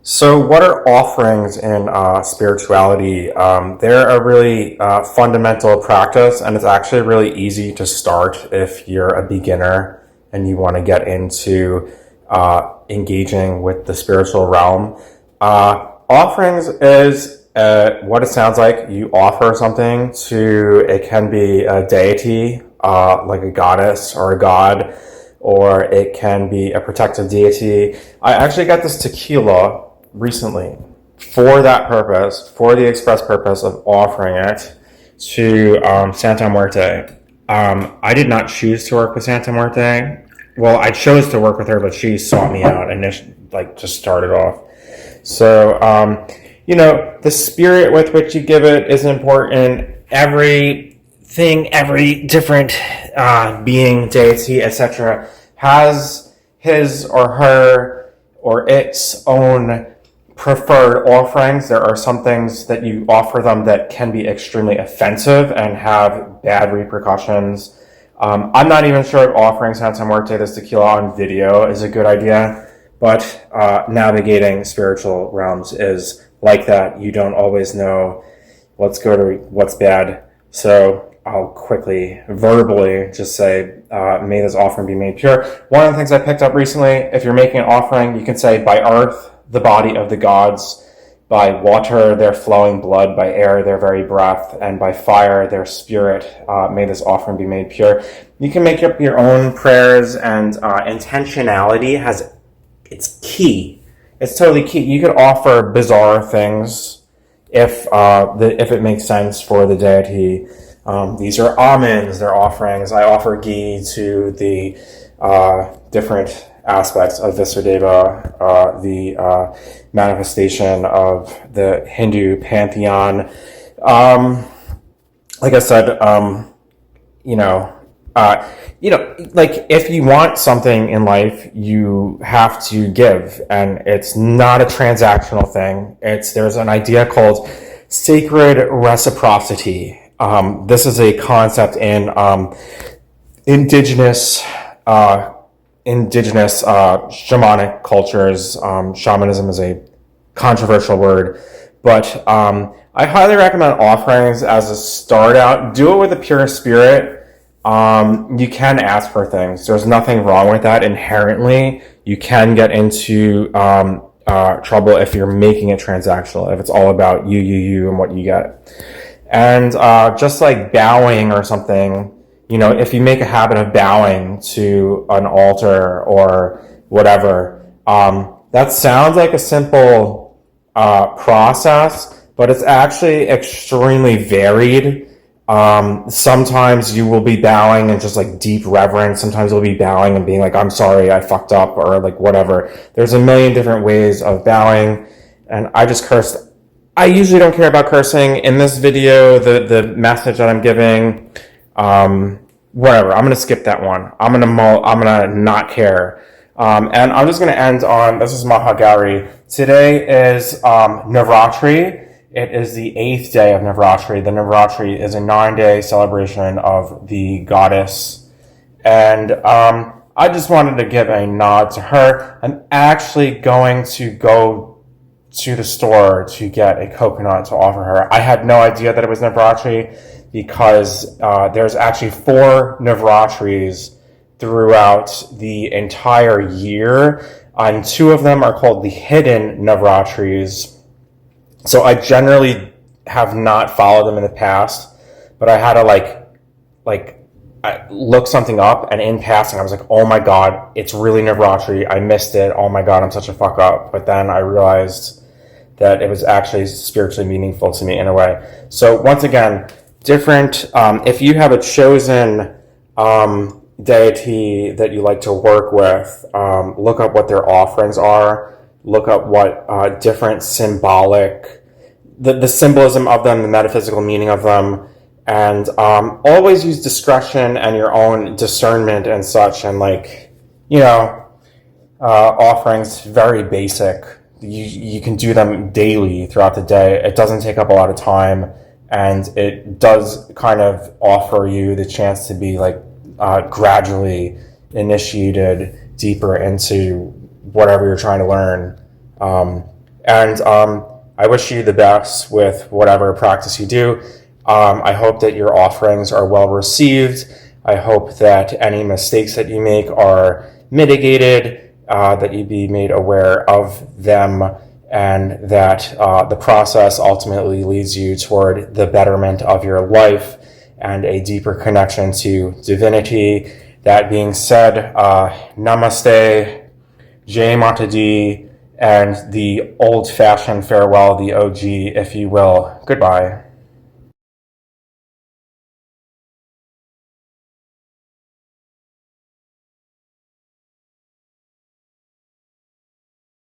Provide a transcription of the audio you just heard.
So, what are offerings in spirituality? They're a really fundamental practice, and it's actually really easy to start if you're a beginner and you want to get into engaging with the spiritual realm. Offerings is what it sounds like. You offer something to, it can be a deity, like a goddess or a god, or it can be a protective deity. I actually got this tequila recently for that purpose, for the express purpose of offering it to Santa Muerte. I did not choose to work with Santa Muerte. Well, I chose to work with her, but she sought me out and just started off. So, the spirit with which you give it is important. Everything, every different being, deity, etc., has his or her or its own preferred offerings. There are some things that you offer them that can be extremely offensive and have bad repercussions. I'm not even sure if offering Santa Muerte this tequila on video is a good idea, but navigating spiritual realms is like that. You don't always know what's good or what's bad. So I'll quickly, verbally, just say, may this offering be made pure. One of the things I picked up recently, if you're making an offering, you can say, by earth, the body of the gods, by water, their flowing blood, by air, their very breath, and by fire, their spirit, may this offering be made pure. You can make up your own prayers, and intentionality it's key. It's totally key. You could offer bizarre things if it makes sense for the deity. These are almonds, they're offerings. I offer ghee to the different aspects of Visardeva, the manifestation of the Hindu pantheon. Like I said, like if you want something in life, you have to give, and it's not a transactional thing. There's an idea called sacred reciprocity. This is a concept in indigenous shamanic cultures. Shamanism is a controversial word, but I highly recommend offerings as a start out. Do it with a pure spirit. You can ask for things. There's nothing wrong with that inherently. You can get into trouble if you're making it transactional, if it's all about you, and what you get. And just like bowing or something, if you make a habit of bowing to an altar or whatever, that sounds like a simple process, but it's actually extremely varied. Sometimes you will be bowing in just like deep reverence. Sometimes you'll be bowing and being like, I'm sorry, I fucked up, or like whatever. There's a million different ways of bowing, and I just cursed. I usually don't care about cursing. In this video, the message that I'm giving, whatever, I'm gonna skip that one. I'm gonna not care. And I'm just gonna end on, this is Mahagauri. Today is Navratri. It is the 8th day of Navratri. The Navratri is a 9-day celebration of the goddess. And I just wanted to give a nod to her. I'm actually going to go to the store to get a coconut to offer her. I had no idea that it was Navratri because there's actually 4 Navratris throughout the entire year, and 2 of them are called the hidden Navratris. So I generally have not followed them in the past, but I had to I look something up, and in passing I was like, oh my god, it's really Navratri. I missed it. Oh my god, I'm such a fuck up. But then I realized that it was actually spiritually meaningful to me in a way. So once again, different, if you have a chosen deity that you like to work with, look up what their offerings are, look up what different symbolic, the symbolism of them, the metaphysical meaning of them, and always use discretion and your own discernment and such, and offerings, very basic. You can do them daily throughout the day. It doesn't take up a lot of time, and it does kind of offer you the chance to be gradually initiated deeper into whatever you're trying to learn. And I wish you the best with whatever practice you do. I hope that your offerings are well received. I hope that any mistakes that you make are mitigated, that you be made aware of them, and that the process ultimately leads you toward the betterment of your life and a deeper connection to divinity. That being said, namaste, Jai Mata Di, and the old-fashioned farewell, the OG, if you will. Goodbye.